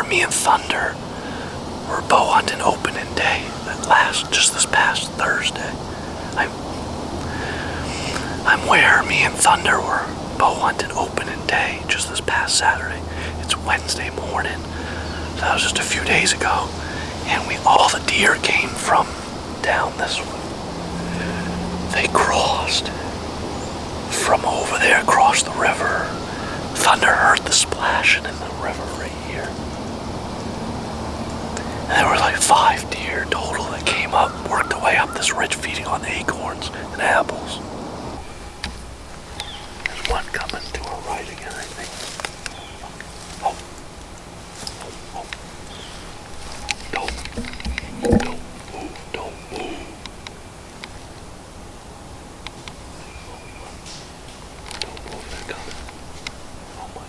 Me and Thunder were Bowhunting opening day just this past Thursday. I'm where me and Thunder were Bowhunting opening day just this past Saturday. It's Wednesday morning. So that was just a few days ago. And all the deer came from down this way. They crossed from over there across the river. Thunder heard the splashing in the river right here. And there were like 5 deer total that came up, worked their way up this ridge feeding on the acorns and apples. There's one coming to our right again, I think. Oh. Don't move, don't move. Don't move, they're coming. Oh my.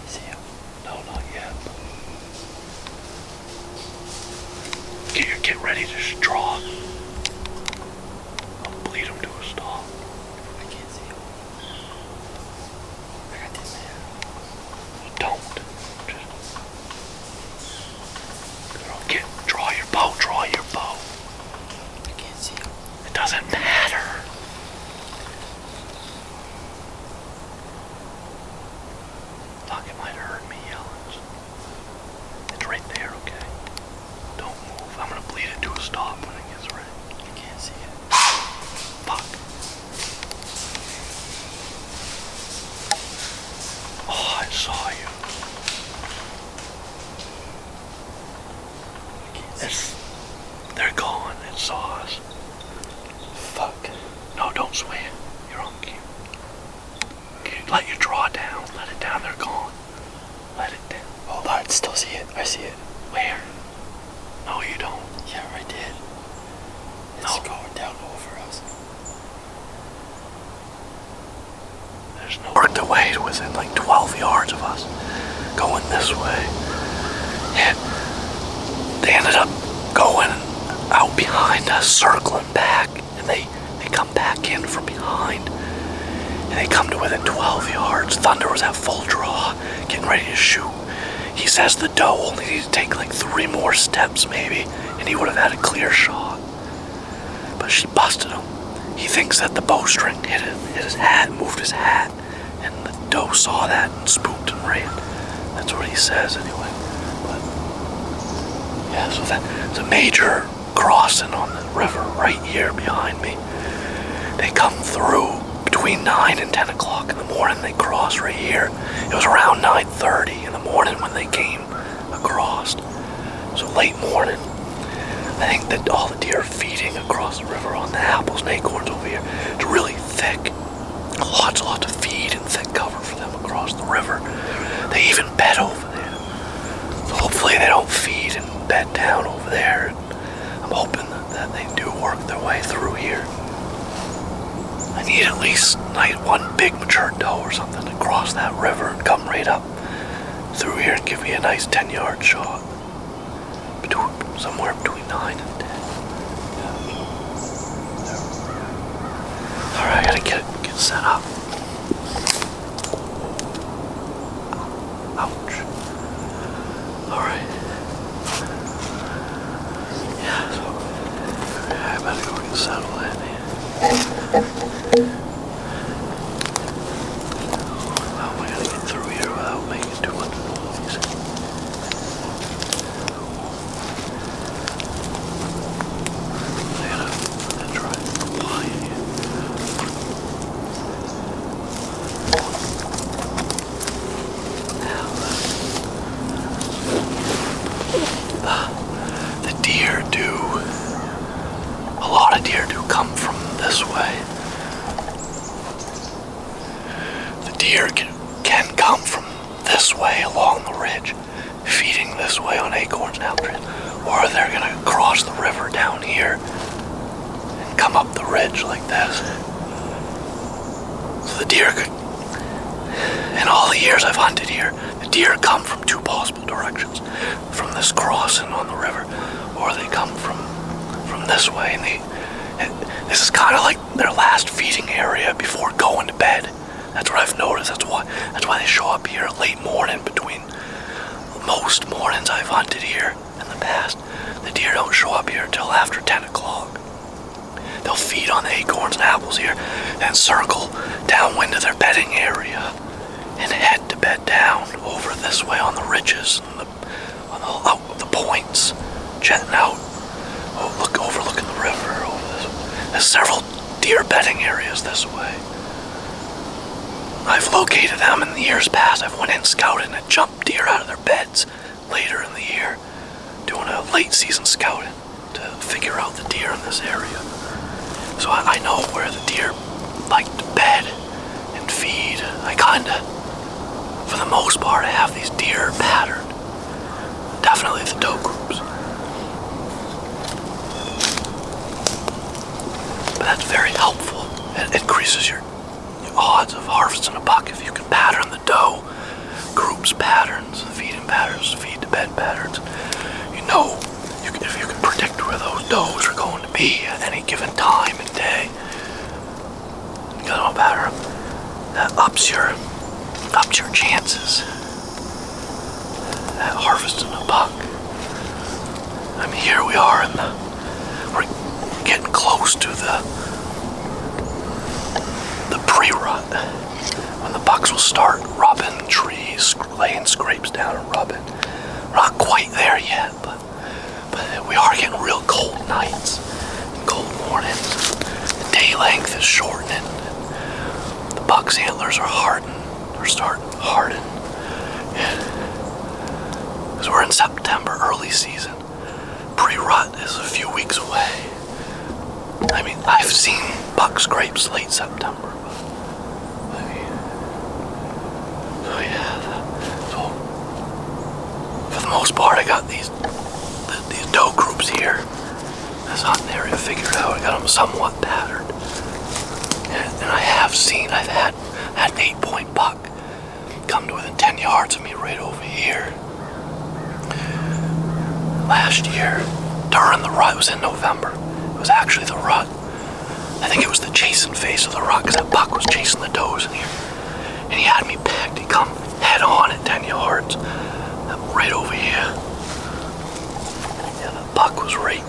See him? No, not yet. Get ready to draw. I'll bleed him to a stop. I can't see him. I got this man. Don't. Just draw your bow. I can't see him. It doesn't matter. Fuck, it might hurt me yelling. It's right there, okay? Don't move. I'm gonna bleed it to a stop when it gets ready. I can't see it. Fuck. Oh, I saw you. I can't see it. They're gone. It saw us. Fuck. No, don't swim. You're on cue. Okay, let your draw down. Let it down. They're gone. Let it down. Hold on. Still see it. I see it. Where? No, you don't. Yeah, I did. It's going down over us. There's no worked away to within like 12 yards of us, going this way. And they ended up going out behind us, circling back, and they come back in from behind. And they come to within 12 yards. Thunder was at full draw, getting ready to shoot. He says the doe only needed to take like 3 more steps maybe, and he would have had a clear shot. But she busted him. He thinks that the bowstring hit his hat, moved his hat, and the doe saw that and spooked and ran. That's what he says anyway. But yeah, so that's a major crossing on the river right here behind me. They come through between 9 and 10 o'clock in the morning. They cross right here. It was around 9:30 in the morning when they came across. So late morning. I think that all the deer are feeding across the river on the apples and acorns over here. It's really thick. Lots of feed and thick cover for them across the river. They even bed over there. So hopefully they don't feed and bed down over there. I'm hoping that they do work their way through here. I need at least one big mature doe or something to cross that river and come right up through here and give me a nice 10-yard shot. Somewhere between 9 and 10. Alright, I gotta get set up. Ouch. Alright. Yeah, so I better go get settled in here. How am I gonna get through here without making too much noise? I gotta try to fly in here. The deer do. A lot of deer do come from this way. acorns and apple trees, or they're gonna cross the river down here and come up the ridge like this. So the deer could, in all the years I've hunted here, the deer come from two possible directions. From this crossing on the river, or they come from this way, and this is kind of like their last feeding area before going to bed. That's what I've noticed. That's why they show up here late morning. Between most mornings I've hunted here in the past, the deer don't show up here until after 10 o'clock. They'll feed on the acorns and apples here, and circle downwind of their bedding area, and head to bed down over this way on the ridges and the points, jetting out, overlooking the river. Over this. There's several deer bedding areas this way. I've located them in the years past. I've went in scouting and jumped deer out of their beds later in the year, doing a late season scouting to figure out the deer in this area. So I know where the deer like to bed and feed. I kinda, for the most part, I have these deer patterned. Definitely the doe groups. But that's very helpful. It increases your odds of harvesting a buck if you can pattern the doe groups patterns, feeding patterns, feed to bed patterns. You know, if you can predict where those does are going to be at any given time and day, you got them a pattern. That ups your chances at harvesting a buck. I mean, here we are we're getting close to the pre-rut, when the bucks will start rubbing trees, laying scrapes down and rubbing. We're not quite there yet, but we are getting real cold nights and cold mornings. The day length is shortening. The buck's antlers are hardening. They're starting to harden. Because we're in September, early season. Pre-rut is a few weeks away. I mean, I've seen buck scrapes late September. For the most part, I got these doe groups here. This hunting area figured out. I got them somewhat patterned. And I've had an 8-point buck come to within 10 yards of me right over here. Last year, during the rut, it was in November. It was actually the rut. I think it was the chasing phase of the rut, because that buck was chasing the does in here. And he had me pegged. He come head on at 10 yards. Right over here. Yeah, the buck was right.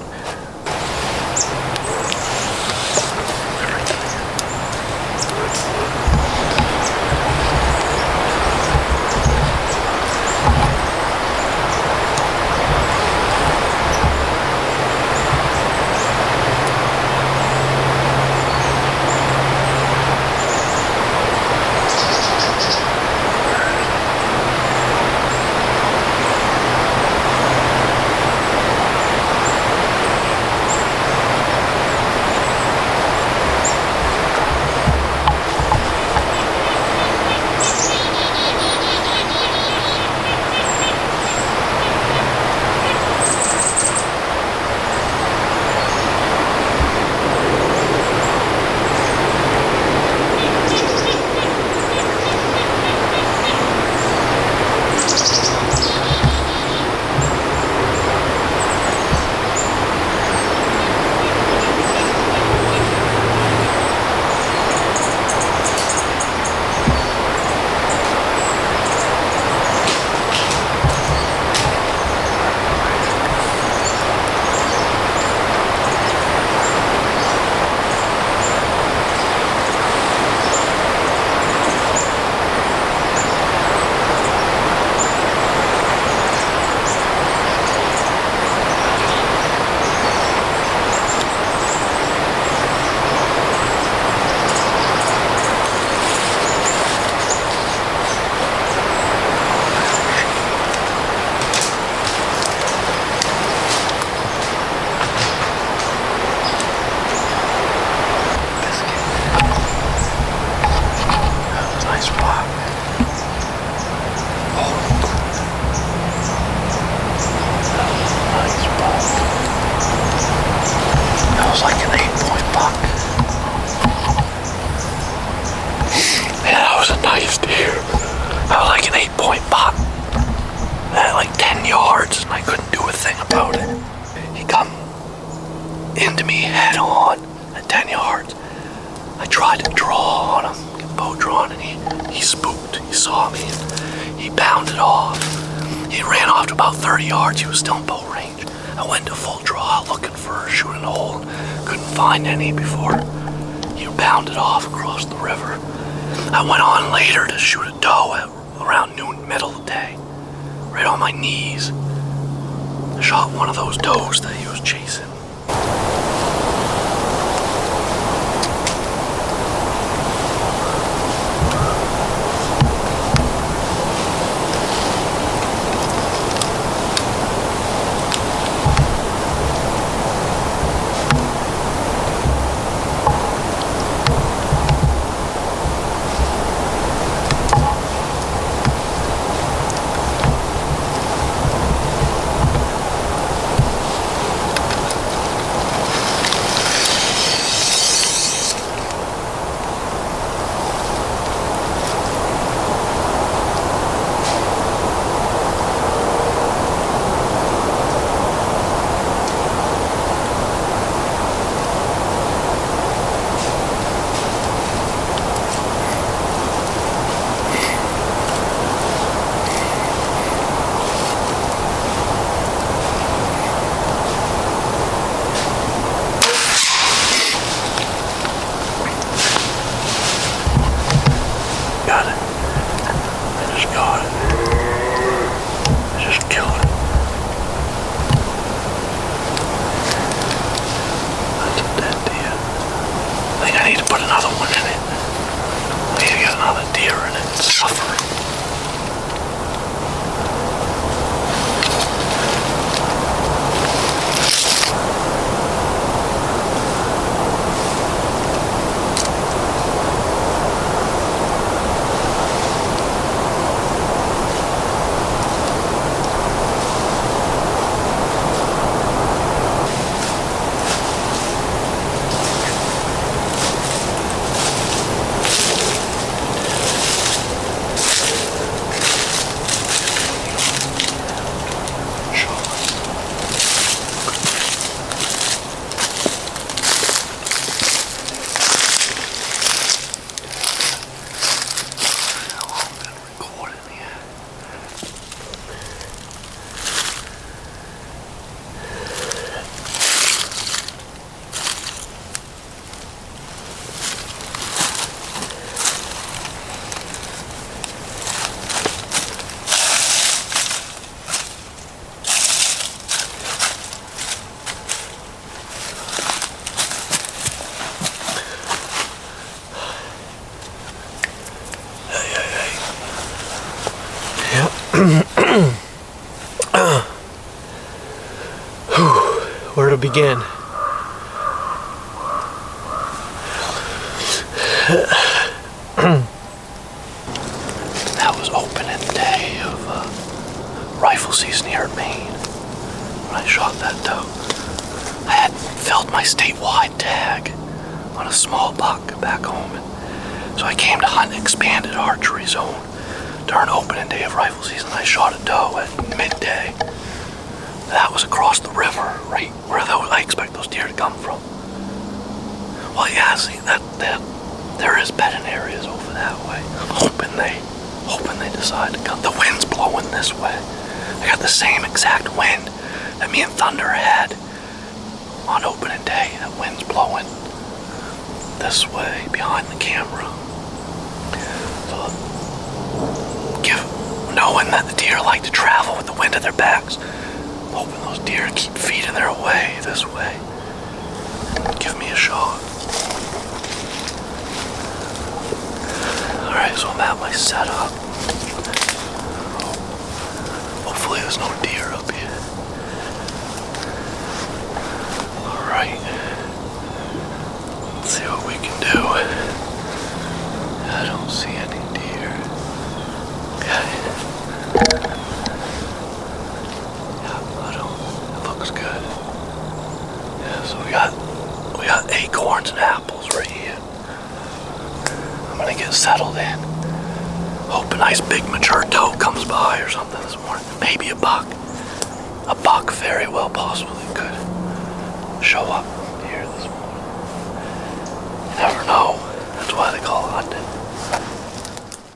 to draw on him, get bow drawn, and he spooked. He saw me and he bounded off. He ran off to about 30 yards. He was still in bow range. I went to full draw looking for shooting a hole. Couldn't find any before he bounded off across the river. I went on later to shoot a doe at around noon, middle of the day, right on my knees. I shot one of those does that he was chasing. Where to begin? That was opening day of rifle season here in Maine when I shot that doe. I had filled my statewide tag on a small buck back home, and so I came to hunt Expanded Archery Zone during opening day of rifle season. I shot a doe at midday. That was across the river, right where I expect those deer to come from. Well, yeah, see, that there is bedding areas over that way. I'm hoping they decide to come. The wind's blowing this way. I got the same exact wind that me and Thunder had on opening day. That wind's blowing this way behind the camera. So, knowing that the deer like to travel with the wind at their backs, hoping those deer keep feeding their way this way. Give me a shot. Alright, so I'm at my setup. Hopefully there's no deer up here. Alright. Let's see what we can do. I don't see any deer. Okay. Good. Yeah, so we got acorns and apples right here. I'm gonna get settled in. Hope a nice big mature doe comes by or something this morning. Maybe a buck. A buck very well possibly could show up.